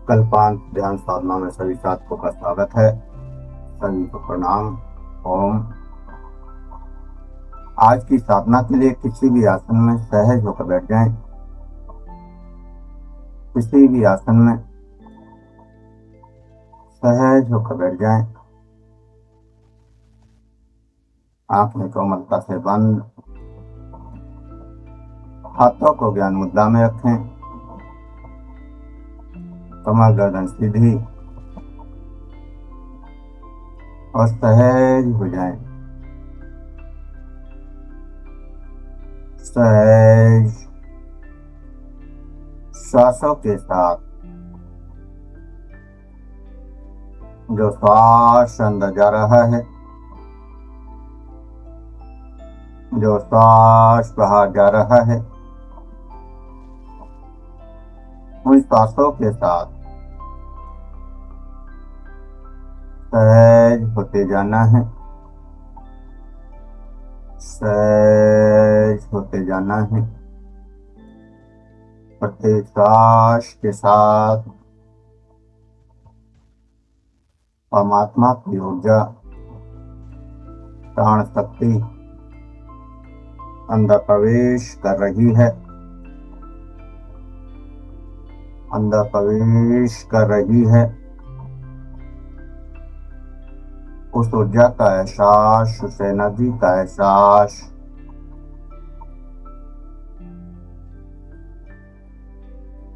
कल्पांत ध्यान साधना में सभी साधकों का स्वागत है। सभी को प्रणाम। ओम। आज की साधना के लिए किसी भी आसन में सहज होकर बैठ जाएं। किसी भी आसन में सहज होकर बैठ जाएं। आंखें कोमलता से बंद, हाथों को ज्ञान मुद्रा में रखें। कमर गर्दन सीधी और सहज हो जाएं। सहज श्वासों के साथ जो श्वास अंदर जा रहा है, जो श्वास बाहर जा रहा है, उन श्वासों के साथ सहज होते जाना है। सहज होते जाना है। प्रत्येक श्वास के साथ परमात्मा की ऊर्जा, प्राण शक्ति अंदर प्रवेश कर रही है। अंदर प्रवेश कर रही है। उस ऊर्जा का एहसास, उस एनर्जी का एहसास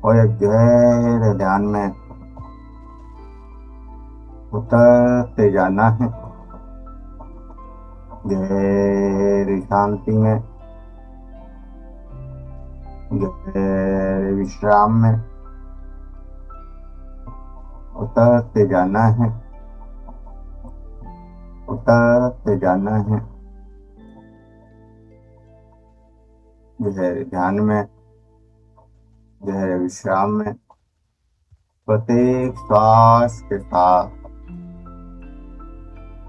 और एक गहरे ध्यान में उतरते जाना है। गहरी शांति में, गहरे विश्राम में उतरते जाना है। उतरते जाना है। गहरे ध्यान में, गहरे विश्राम में, प्रत्येक श्वास के साथ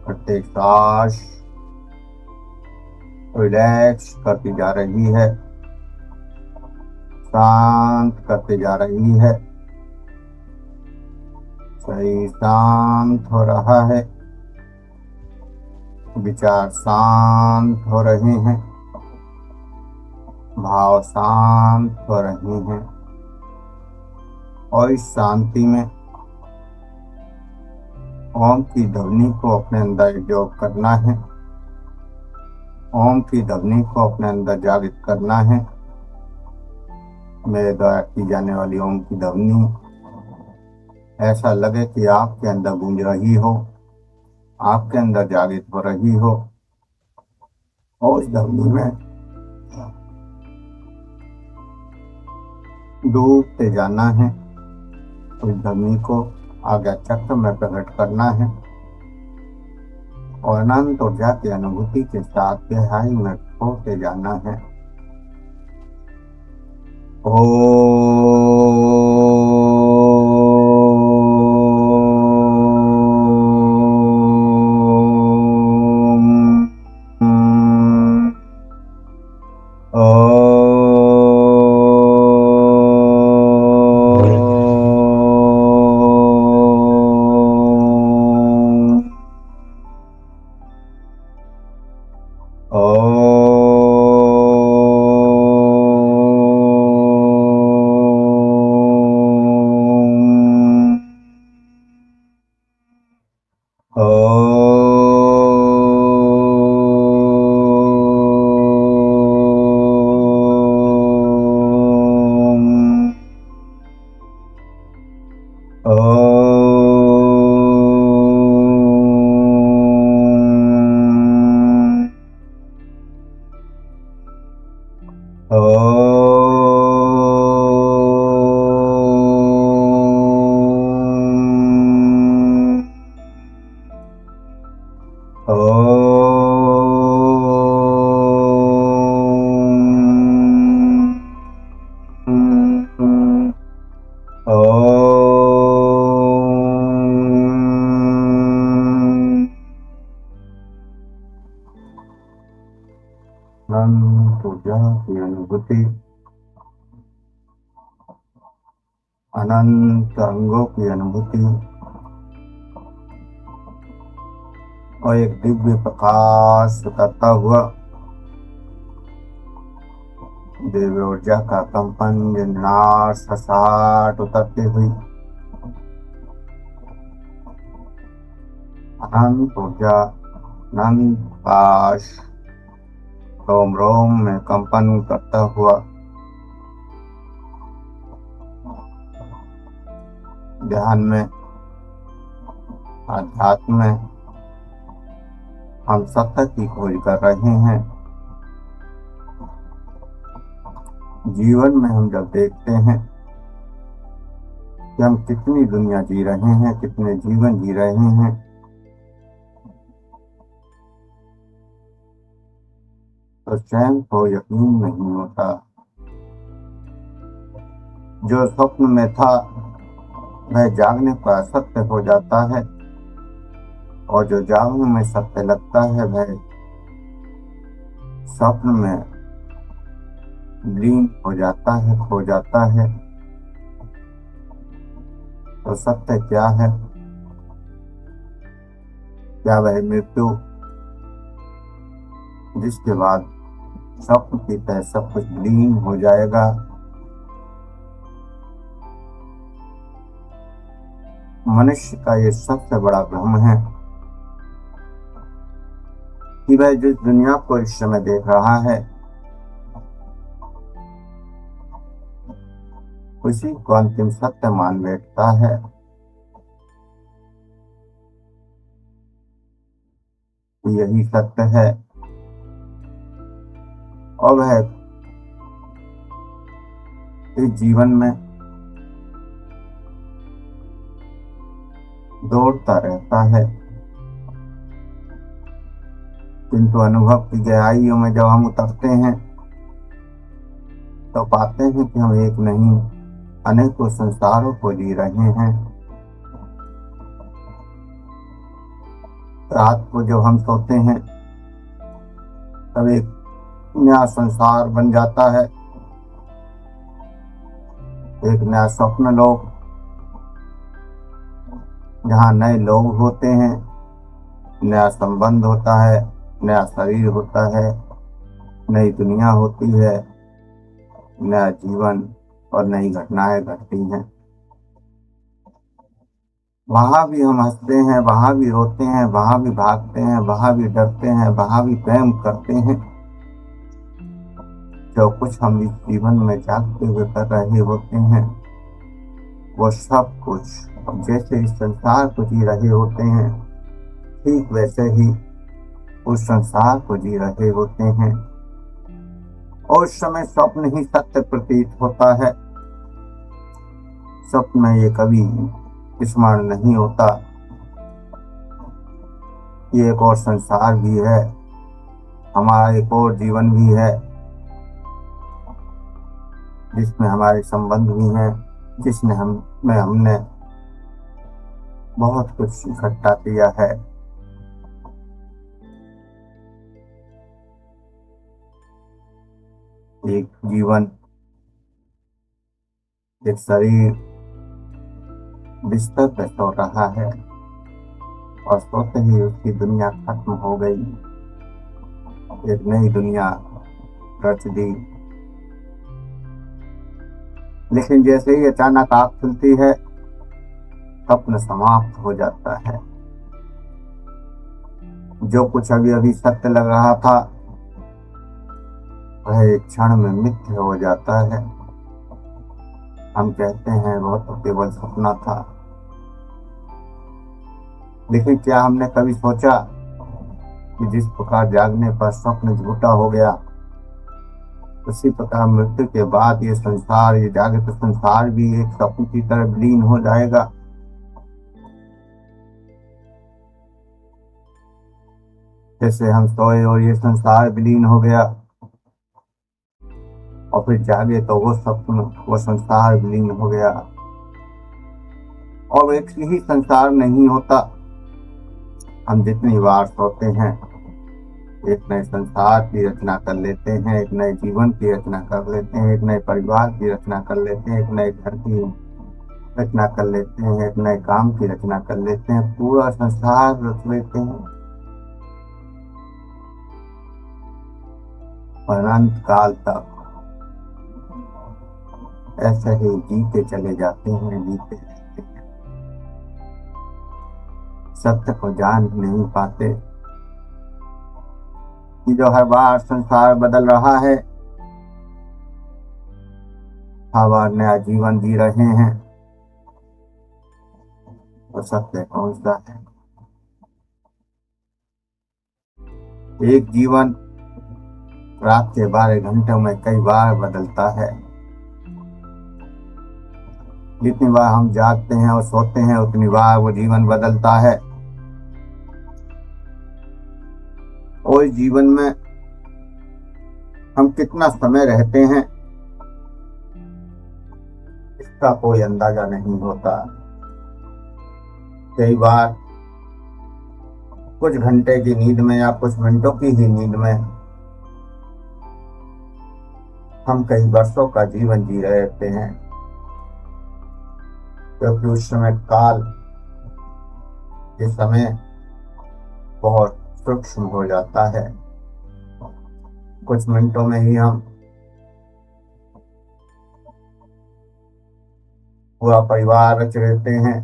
प्रत्येक श्वास रिलैक्स करती जा रही है, शांत करती जा रही है। शरीर शांत हो रहा है, विचार शांत हो रहे हैं, भाव शांत हो रहे हैं। और इस शांति में ओम की ध्वनि को अपने अंदर योग करना है। ओम की ध्वनि को अपने अंदर जागृत करना है। मेरे द्वारा की जाने वाली ओम की ध्वनि ऐसा लगे कि आपके अंदर गूंज रही हो, आपके अंदर जागृत हो रही हो। और उस ध्वनि में डूबते जाना है। उस ध्वनि को आज्ञा चक्र में प्रकट करना है और अनंत ऊर्जा की अनुभूति के साथ गहराई में होते जाना है। अनंत अंगों की अनुभूति और एक दिव्य प्रकाश करता हुआ दिव्य ऊर्जा का कंपन नाड़ ससाट उतरती हुई अनंत ऊर्जा अनंत प्रकाश रोम रोम में कंपन करता हुआ ध्यान में अध्यात्म में हम सत्य की खोज कर रहे हैं। जीवन में हम जब देखते हैं कि हम कितनी दुनिया जी रहे हैं, कितने जीवन जी रहे हैं, तो स्वयं को यकीन नहीं होता। जो स्वप्न में था वह जागने पर असत्य हो जाता है और जो जागने में सत्य लगता है वह स्वप्न में लीन हो जाता है, खो जाता है। तो सत्य क्या है? क्या वह मृत्यु जिसके बाद स्वप्न की तरह सब कुछ लीन हो जाएगा? मनुष्य का ये सबसे बड़ा भ्रम है कि वह जिस दुनिया को इस समय देख रहा है उसी को अंतिम सत्य मान बैठता है। यही सत्य है और वह इस जीवन में दौड़ता रहता है, किंतु अनुभव की गहराइयों में जब हम उतरते हैं तो पाते हैं कि हम एक नहीं अनेकों संसारों को जी रहे हैं। रात को जब हम सोते हैं तब एक नया संसार बन जाता है, एक नया स्वप्न लोक जहाँ नए लोग होते हैं, नया संबंध होता है, नया शरीर होता है, नई दुनिया होती है, नया जीवन और नई घटनाएं घटती हैं। वहां भी हम हंसते हैं, वहां भी रोते हैं, वहां भी भागते हैं, वहां भी डरते हैं, वहां भी प्रेम करते हैं। जो कुछ हम इस जीवन में जागते हुए कर रहे होते हैं वो सब कुछ जैसे इस संसार को जी रहे होते हैं ठीक वैसे ही उस संसार को जी रहे होते हैं। और उस समय स्वप्न ही सत्य प्रतीत होता है। स्वप्न में ये कभी स्मरण नहीं होता ये एक और संसार भी है, हमारा एक और जीवन भी है जिसमें हमारे संबंध भी हैं, जिसने हमने बहुत कुछ इकट्ठा किया है। एक जीवन, एक शरीर बिस्तर पर सो रहा है और सोते ही उसकी दुनिया खत्म हो गई, एक नई दुनिया रच दी। लेकिन जैसे ही अचानक आँख खुलती है स्वप्न समाप्त हो जाता है। जो कुछ अभी अभी सत्य लग रहा था वह एक क्षण में मिथ्य हो जाता है। हम कहते हैं वह तो केवल सपना था। लेकिन क्या हमने कभी सोचा कि जिस प्रकार जागने पर स्वप्न झूठा हो गया उसी प्रकार मृत्यु के बाद ये संसार, ये जागृत संसार भी एक स्वप्न की तरह विलीन हो जाएगा। जैसे हम सोए और ये संसार विलीन हो गया और फिर जागे तो वो स्वप्न, वो संसार विलीन हो गया। और एक ही संसार नहीं होता। हम जितनी बार सोते हैं एक नए संसार की रचना कर लेते हैं, एक नए जीवन की रचना कर लेते हैं, एक नए परिवार की रचना कर लेते हैं, एक नए घर की रचना कर लेते हैं, एक नए काम की रचना कर लेते हैं, पूरा संसार रच लेते हैं और अनंत काल तक ऐसे ही जीते चले जाते हैं, जीते रहते हैं, सत्य को जान नहीं पाते कि जो हर बार संसार बदल रहा है, हर बार नया जीवन जी रहे हैं, तो सत्य कौन सा है? एक जीवन रात के 12 घंटों में कई बार बदलता है। जितनी बार हम जागते हैं और सोते हैं उतनी बार वो जीवन बदलता है। और इस जीवन में हम कितना समय रहते हैं इसका कोई अंदाजा नहीं होता। कई बार कुछ घंटे की नींद में या कुछ मिनटों की ही नींद में हम कई वर्षों का जीवन जी रहे होते हैं, क्योंकि उस समय काल ये समय बहुत सूक्ष्म हो जाता है। कुछ मिनटों में ही हम पूरा परिवार रच लेते हैं,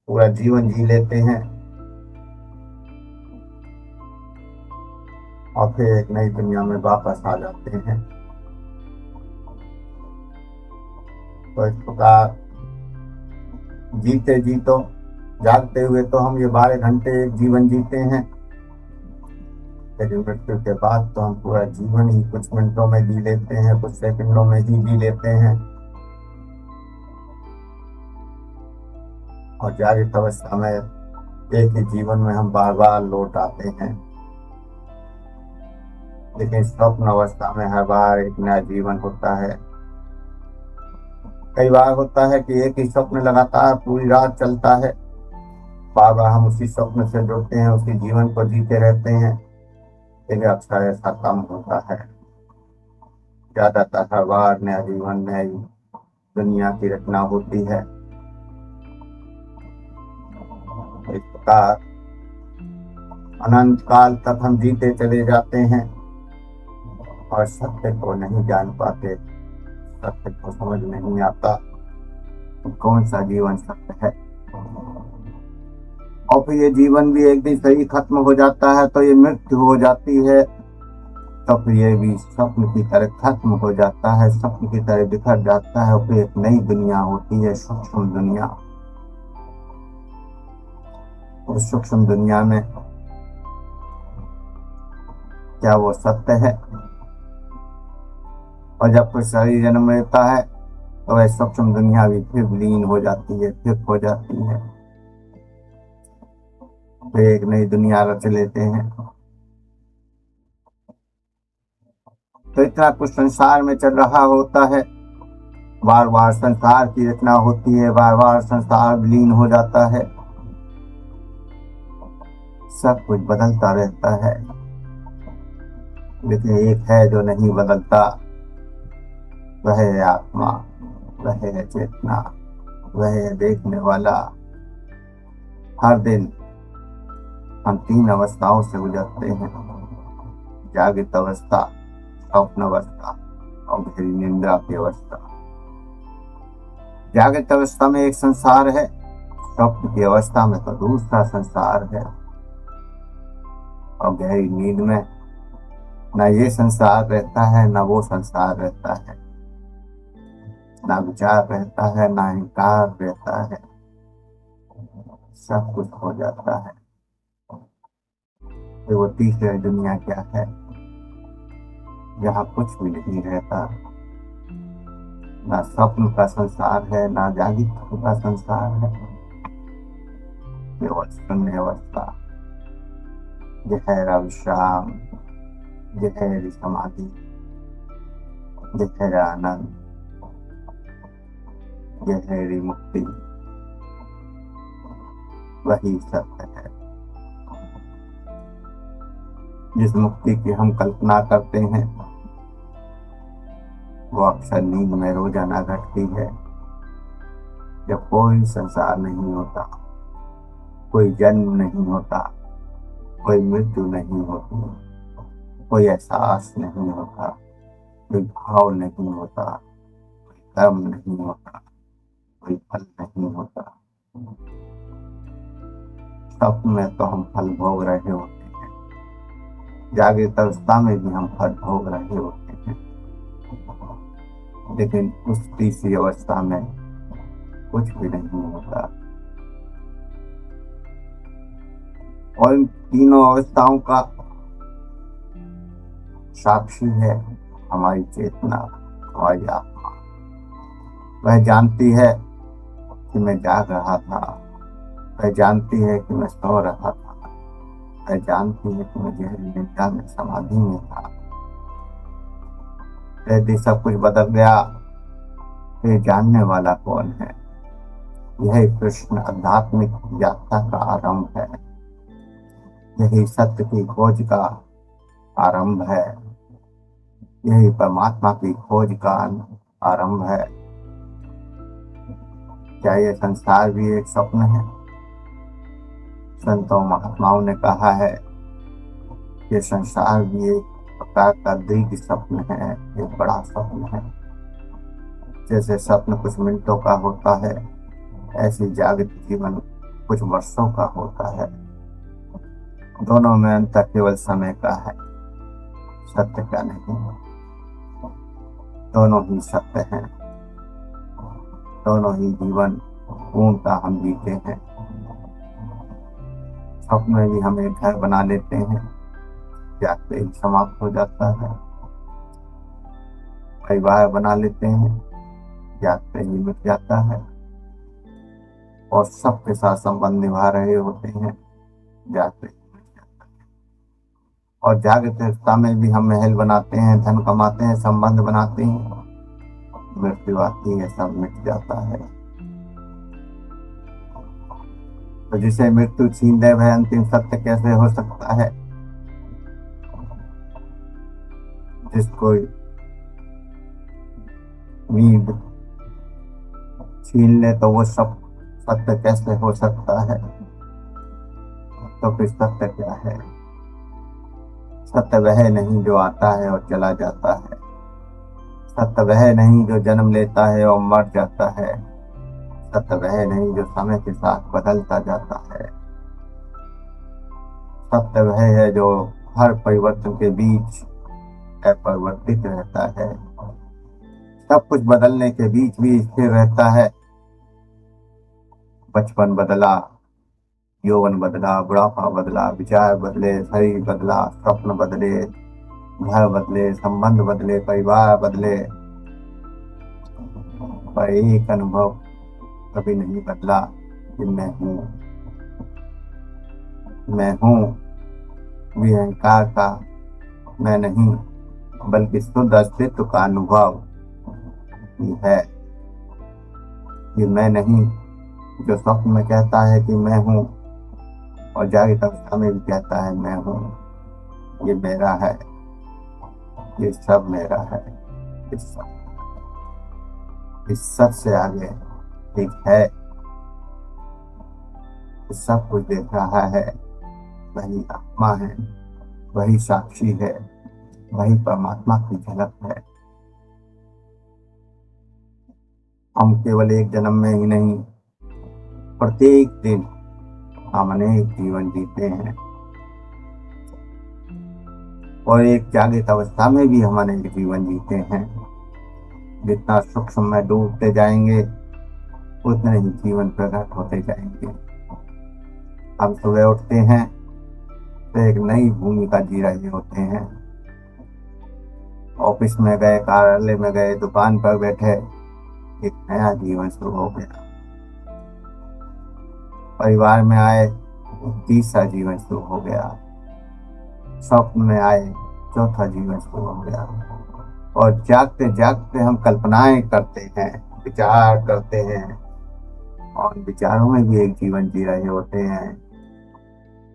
पूरा जीवन जी लेते हैं और फिर एक नई दुनिया में वापस आ जाते हैं। तो इस प्रकार जीते जी तो जागते हुए तो हम ये 12 घंटे एक जीवन जीते हैं, लेकिन मृत्यु के बाद तो हम पूरा जीवन ही कुछ मिनटों में जी लेते हैं, कुछ सेकंडों में ही जी लेते हैं और जागृत अवस्था में एक ही जीवन में हम बार बार लौट आते हैं। लेकिन स्वप्न अवस्था में हर बार एक नया जीवन होता है। कई बार होता है कि एक ही स्वप्न लगातार पूरी रात चलता है, बार बार हम उसी स्वप्न से जुड़ते हैं, उसी जीवन को जीते रहते हैं, लेकिन अक्सर ऐसा कम होता है। ज्यादातर हर बार नया जीवन, नई दुनिया की रचना होती है। इस प्रकार अनंत काल तक हम जीते चले जाते हैं और सत्य को नहीं जान पाते, सत्य को समझ नहीं आता कौन सा जीवन सत्य है। और फिर ये जीवन भी एक दिन सही खत्म हो जाता है, तो ये मृत्यु हो जाती है, तो फिर ये भी स्वप्न की तरह खत्म हो जाता है, स्वप्न की तरह बिखर जाता है और फिर एक नई दुनिया होती है, सूक्ष्म दुनिया। उस सूक्ष्म दुनिया में क्या वो सत्य है? और जब कोई शरीर जन्म लेता है तो वह सूक्ष्म दुनिया भी फिर विलीन हो जाती है, फिर खो जाती है, फिर एक नई दुनिया रच लेते हैं। तो इतना कुछ संसार में चल रहा होता है, बार बार संसार की रचना होती है, बार बार संसार विलीन हो जाता है, सब कुछ बदलता रहता है, लेकिन एक है जो नहीं बदलता, वह है आत्मा, वह है चेतना, वह है देखने वाला। हर दिन हम 3 अवस्थाओं से गुजरते हैं, जागृत अवस्था, स्वप्न अवस्था और गहरी निद्रा की अवस्था। जागृत अवस्था में एक संसार है, स्वप्न की अवस्था में तो दूसरा संसार है, और गहरी नींद में न ये संसार रहता है, न वो संसार रहता है, ना विचार रहता है, ना अहंकार रहता है, सब कुछ हो जाता है। तो वो तीसरी दुनिया क्या है? जहाँ कुछ भी नहीं रहता, ना स्वप्न का संसार है, ना जागृत का संसार है, केवल शून्य अवस्था, गहरा विश्राम, गहरी समाधि, गहरा आनंद, गहरी मुक्ति, वही सत्य है। जिस मुक्ति की हम कल्पना करते हैं वो अक्सर नींद में रोजाना घटती है, जब कोई संसार नहीं होता, कोई जन्म नहीं होता, कोई मृत्यु नहीं होती, कोई एहसास नहीं होता, कोई भाव नहीं होता, कर्म नहीं होता, कोई फल नहीं होता। स्वप्न में तो हम फल भोग रहे होते हैं, जागृत अवस्था में भी हम फल भोग रहे होते हैं, लेकिन उस तीसरी अवस्था में कुछ भी नहीं होता। और इन तीनों अवस्थाओं का साक्षी है हमारी चेतना, हमारी आत्मा। वह जानती है कि मैं जाग रहा था, वह जानती है कि मैं सो रहा था, वह जानती है कि मैं गहरी निद्रा में समाधि में था। यदि सब कुछ बदल गया तो ये जानने वाला कौन है? यही कृष्ण आध्यात्मिक यात्रा का आरंभ है, यही सत्य की खोज का आरंभ है, यही परमात्मा की खोज का आरंभ है। क्या ये संसार भी एक स्वप्न है? संतों महात्माओं ने कहा है कि संसार भी एक प्रकार का दीर्घ स्वप्न है, एक बड़ा स्वप्न है। जैसे स्वप्न कुछ मिनटों का होता है, ऐसे जागृत जीवन कुछ वर्षों का होता है। दोनों में अंतर केवल समय का है, सत्य का नहीं। दोनों ही सत्य हैं, दोनों ही जीवन पूर्णता हम जीते हैं। स्वप्न में भी हम एक घर बना लेते हैं, जागते ही समाप्त हो जाता है। परिवार बना लेते हैं, जागते ही मिट जाता है। और सबके साथ संबंध निभा रहे होते हैं, जागते ही मिट जाता है। और जागृत अवस्था में भी हम महल बनाते हैं, धन कमाते हैं, संबंध बनाते हैं, मृत्यु आती है, सब मिट जाता है। तो जिसे मृत्यु छीन ले वह अंतिम सत्य कैसे हो सकता है? जिसको नींद छीन ले तो वो सब सत्य कैसे हो सकता है? तो फिर सत्य क्या है? सत्य वह नहीं जो आता है और चला जाता है, सत्य वह नहीं जो जन्म लेता है और मर जाता है, सत्य वह नहीं जो समय के साथ बदलता जाता है, सत्य वह है जो हर परिवर्तन के बीच अपरिवर्तित रहता है, सब कुछ बदलने के बीच भी स्थिर रहता है। बचपन बदला, यौवन बदला, बुढ़ापा बदला, विचार बदले, शरीर बदला, स्वप्न बदले, घर बदले, संबंध बदले, परिवार बदले, पर एक अनुभव कभी नहीं बदला कि मैं हूँ। मैं हूँ भी अहंकार का मैं नहीं, बल्कि शुद्ध अस्तित्व का अनुभव ही है। ये मैं नहीं जो स्वप्न में कहता है कि मैं हूँ और जागृत अवस्था में भी कहता है मैं हूँ, ये मेरा है, ये सब मेरा है। इस सब से आगे एक है, सब कुछ देख रहा है, वही आत्मा है, वही साक्षी है, वही परमात्मा की झलक है। हम केवल एक जन्म में ही नहीं, प्रत्येक दिन हम अनेक जीवन जीते हैं, और एक जागृत अवस्था में भी हम अनेक जीवन जीते हैं। जितना सूक्ष्म में डूबते जाएंगे उतने ही जीवन प्रकट होते जाएंगे। हम सुबह उठते हैं तो एक नई भूमिका जी रहे होते हैं, ऑफिस में गए, कार्यालय में गए, दुकान पर बैठे, एक नया जीवन शुरू हो गया। परिवार में आए, तीसरा जीवन शुरू हो गया। स्वप्न में आए, चौथा जीवन शुरू हो गया। और जागते जागते हम कल्पनाएं करते हैं, विचार करते हैं, और विचारों में भी एक जीवन जी रहे होते हैं।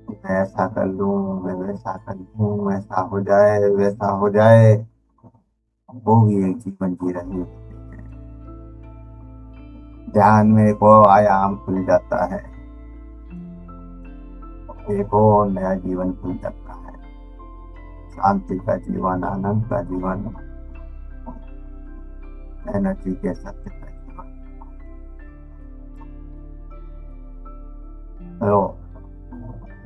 मैं ऐसा कर लूं, मैं वैसा कर लूं, ऐसा हो जाए, वैसा हो जाए, वो भी एक जीवन जी रहे होते हैं। ध्यान में एक और आयाम खुल जाता है, एक और नया जीवन खुल जाता है, शांति का जीवन, आनंद का जीवन, एनर्जी के सत्य का जीवन। तो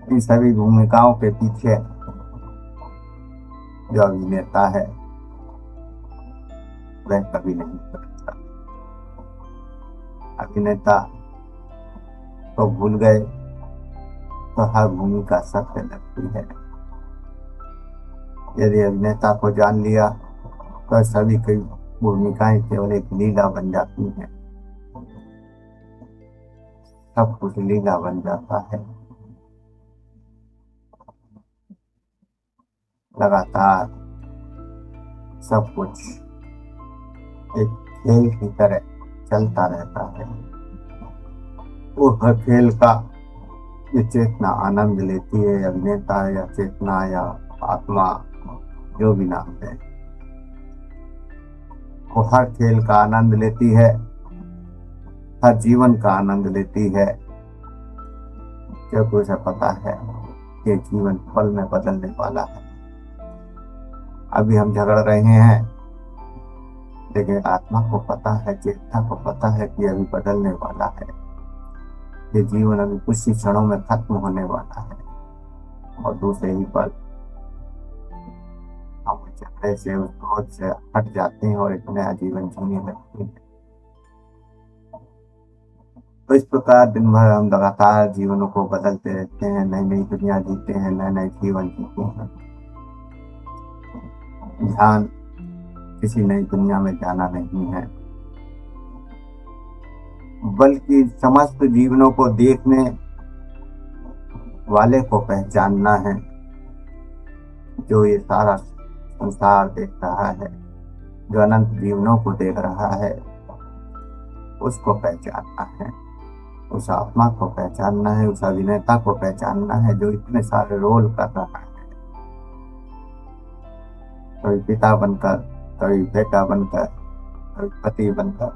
इन सभी भूमिकाओं के पीछे जो अभिनेता है वह कभी नहीं बदलता। अभिनेता तो भूल गए तो हर भूमिका सत्य लगती है। यदि अभिनेता को जान लिया तो सभी की भूमिकाएं केवल एक लीला बन जाती हैं, सब कुछ लीला बन जाता है। लगातार सब कुछ एक खेल की तरह चलता रहता है। वो हर खेल का ये चेतना आनंद लेती है, अभिनेता या चेतना या आत्मा जो भी नाम है, वो हर खेल का आनंद लेती है, हर जीवन का आनंद लेती है, क्योंकि उसे पता है कि जीवन पल में बदलने वाला है। अभी हम झगड़ रहे हैं, लेकिन आत्मा को पता है, चेतना को पता है कि अभी बदलने वाला है, ये जीवन अभी कुछ ही क्षणों में खत्म होने वाला है, और दूसरे ही पल हम झगड़े से, उस बोझ से हट जाते हैं और एक नया जीवन जीने लगते हैं। तो इस प्रकार दिन भर हम लगातार जीवनों को बदलते रहते हैं, नई नई दुनिया जीते हैं, नए नए जीवन जीते हैं। ध्यान किसी नई दुनिया में जाना नहीं है, बल्कि समस्त जीवनों को देखने वाले को पहचानना है। जो ये सारा संसार देख रहा है, जो अनंत जीवनों को देख रहा है, उसको पहचानना है, उस आत्मा को पहचानना है, उस अभिनेता को पहचानना है जो इतने सारे रोल कर रहा है। कभी पिता बनकर, कभी बेटा बनकर, कभी पति बनकर,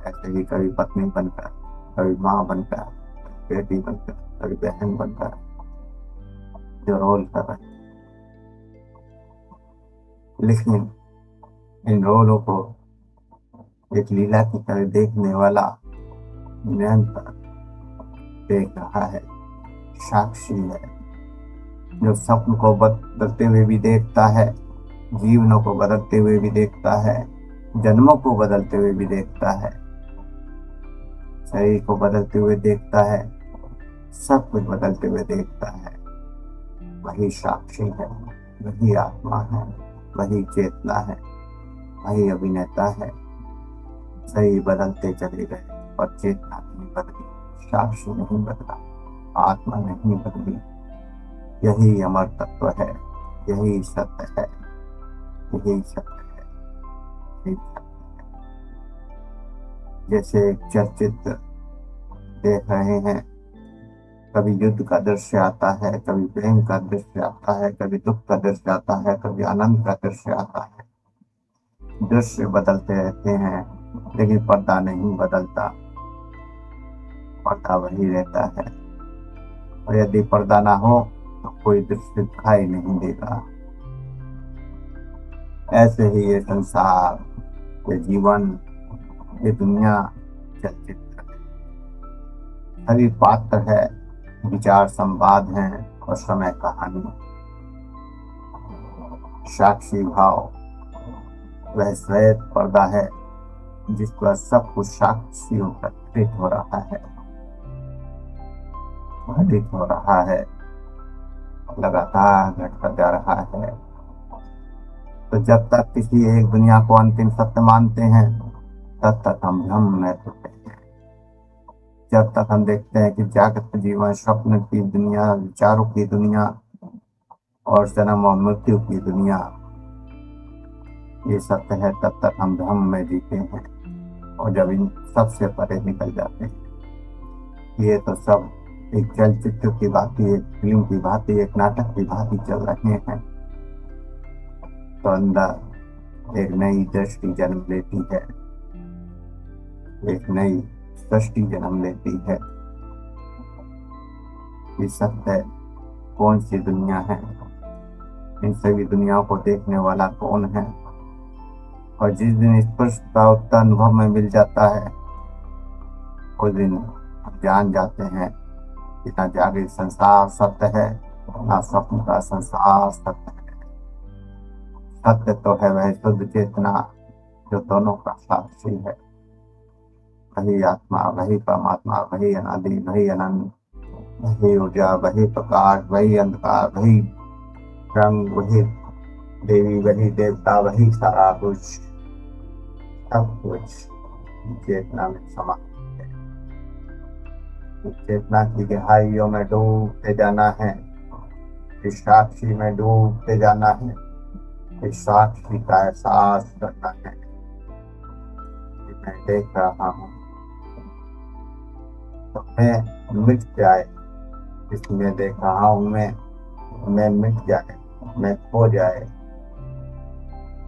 ऐसे ही कभी पत्नी बनकर, कभी माँ बनकर, कभी बेटी बनकर, कभी बहन बनकर, जो रोल कर रहे हैं। लेकिन इन रोलों को एक लीला की तरह देखने वाला निरंतर देख रहा है, साक्षी है, जो स्वप्न को बदलते हुए भी देखता है, जीवनों को बदलते हुए भी देखता है, जन्मों को बदलते हुए भी देखता है, शरीर को बदलते हुए देखता है, सब कुछ बदलते हुए देखता है। वही साक्षी है, वही आत्मा है, वही चेतना है, वही अभिनेता है। शरीर बदलते चले गए और चेतना नहीं बदली, साक्षी नहीं बदला, आत्मा नहीं बदली। यही अमर तत्व है, यही सत्य है, यही सत्य है, यही सत्य है। जैसे एक चलचित्र देख रहे हैं, कभी युद्ध का दृश्य आता है, कभी प्रेम का दृश्य आता है, कभी दुख का दृश्य आता है, कभी आनंद का दृश्य आता है। दृश्य बदलते रहते हैं, लेकिन पर्दा नहीं बदलता, पर्दा वही रहता है। और यदि पर्दा ना हो तो कोई दृश्य दिखाई नहीं देगा। ऐसे ही ये संसार, ये जीवन, ये दुनिया चलचित्र है। सभी पात्र है, विचार संवाद है और समय कहानी। साक्षी भाव वह श्वेत पर्दा है जिस पर सब कुछ साक्षियों घटित हो रहा है, घटित हो रहा है, लगातार घटता जा रहा है। तो जब तक किसी एक दुनिया को अंतिम सत्य मानते हैं, तब तक हम भ्रम में होते हैं। जब तक हम देखते हैं कि जागृत जीवन, स्वप्न की दुनिया, विचारों की दुनिया और जन्म और मृत्यु की दुनिया ये सत्य है, तब तक हम भ्रम में जीते हैं। और जब इन सबसे परे निकल जाते हैं, ये तो सब एक चलचित्र की भांति, एक फिल्म की भांति, एक नाटक की भांति चल रहे हैं, तो अंदर एक नई दृष्टि जन्म लेती है, एक नई सृष्टि जन्म लेती है। ये सत्य कौन सी दुनिया है, इन सभी दुनियाओं को देखने वाला कौन है। और जिस दिन स्पर्श का उत्तर अनुभव में मिल जाता है, उस दिन हम जान जाते हैं कि ना जागृत संसार सत्य है, ना स्वप्न का संसार सत्य है। सत्य तो है वह शुद्ध चेतना जो दोनों का साक्षी है। वही आत्मा, वही परमात्मा, वही अनादि, वही अनंत, वही ऊर्जा, वही प्रकाश, वही अंधकार, वही रंग, वही देवी, वही देवता, वही सारा कुछ, सब कुछ चेतना में समाहित है। चेतना की गहराइयों में डूबते जाना है, इस साक्षी में डूबते जाना है, इस साक्षी का एहसास करना है कि मैं देख रहा हूँ। तो मैं मिट जाए, इसमें देख रहा हूँ मैं मिट जाए, मैं खो जाए,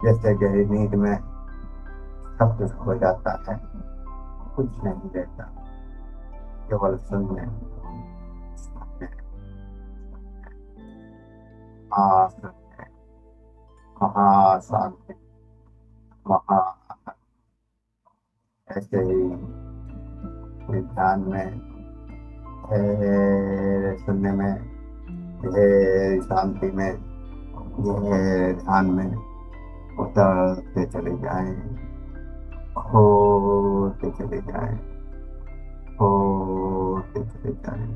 जैसे गहरी नींद में सब कुछ खो जाता है, कुछ नहीं रहता, केवल सुनने महाशांति, महा ऐसे ही ध्यान में, सुनने में, शांति में, ध्यान में उतरते चले जाएं, होते चले जाएं, होते चले जाएं।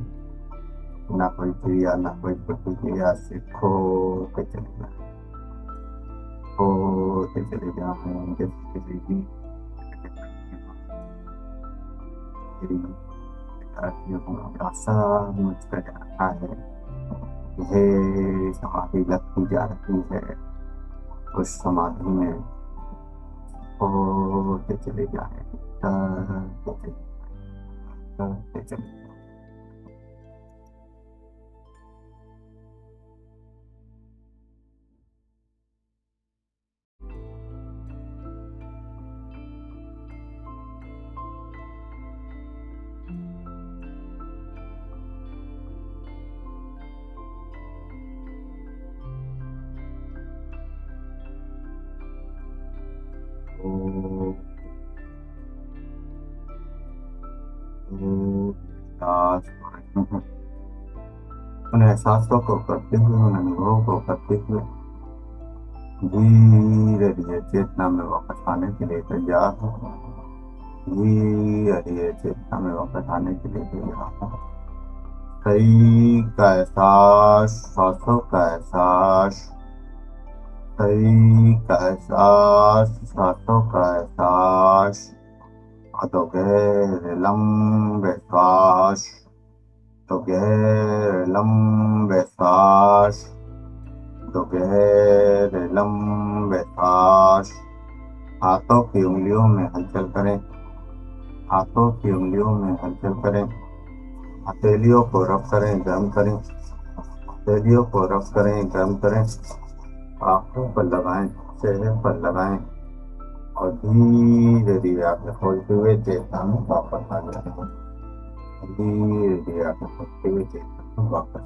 ना कोई क्रिया, ना कोई प्रतिक्रिया से खोते चले जाएं, होते चले जाएं। जैसे किसी आसान मुझ कर रहा है, यह समाधि लगती जा रही है, उस समाधि में होते चले जाए, करते चले। उन एहसासों को करते हुए, उन अनुभवों को करते हुए धीरे धीरे चेतना में वापस आने के लिए तैयार हो, धीरे धीरे चेतना में वापस आने के लिए तैयार हो। सही का एहसास, सांसों का एहसास, सही का एहसास, सांसों का एहसास, तो गहरे लंबे सांस, तो गहरे लंबे सांस, तो गहरे लंबे सांस। हाथों की उंगलियों में हलचल करें, हाथों की उंगलियों में हलचल करें, हथेलियों को रब करें, गर्म करें, हथेलियों को रब करें, गर्म करें, आंखों पर लगाएं, चेहरे पर लगाएं और धीरे धीरे आंखें खोलते हुए चेतना में वापस आ जाए। धीरे धीरे आंखें खोलते हुए चेतना में वापस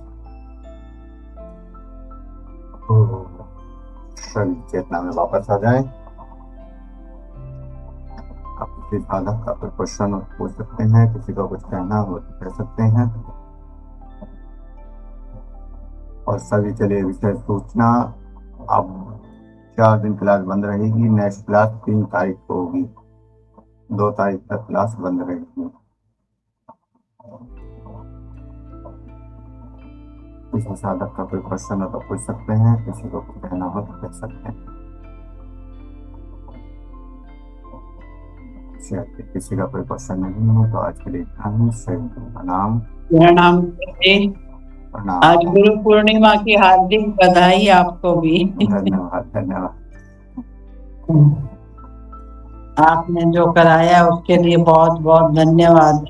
चेतना में वापस आ जाए। आप किसी साधक का कोई क्वेश्चन पूछ सकते हैं, किसी को कुछ कहना हो तो कह सकते हैं। और सभी चलिए विषय सूचना, अब 4 दिन क्लास बंद रहेगी, नेक्स्ट क्लास 3 तारीख को होगी, 2 तारीख तक क्लास बंद रहेगी। किसी साधक का कोई क्वेश्चन हो तो पूछ सकते हैं, किसी को कुछ कहना हो तो कह सकते हैं। किसी का कोई क्वेश्चन नहीं हो तो आज के लिए प्रणाम। प्रणाम। आज गुरु पूर्णिमा की हार्दिक बधाई आपको भी। धन्यवाद धन्यवाद। आपने जो कराया उसके लिए बहुत बहुत धन्यवाद।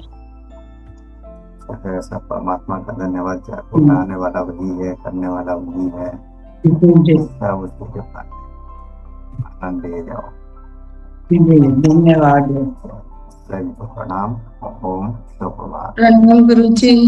सब परमात्मा का धन्यवाद, बनाने वाला वही है, करने वाला वही है, सब उसको आनंद दे जाओ। धन्यवाद। प्रणाम। ओम सुप्रभात। प्रणाम गुरु जी।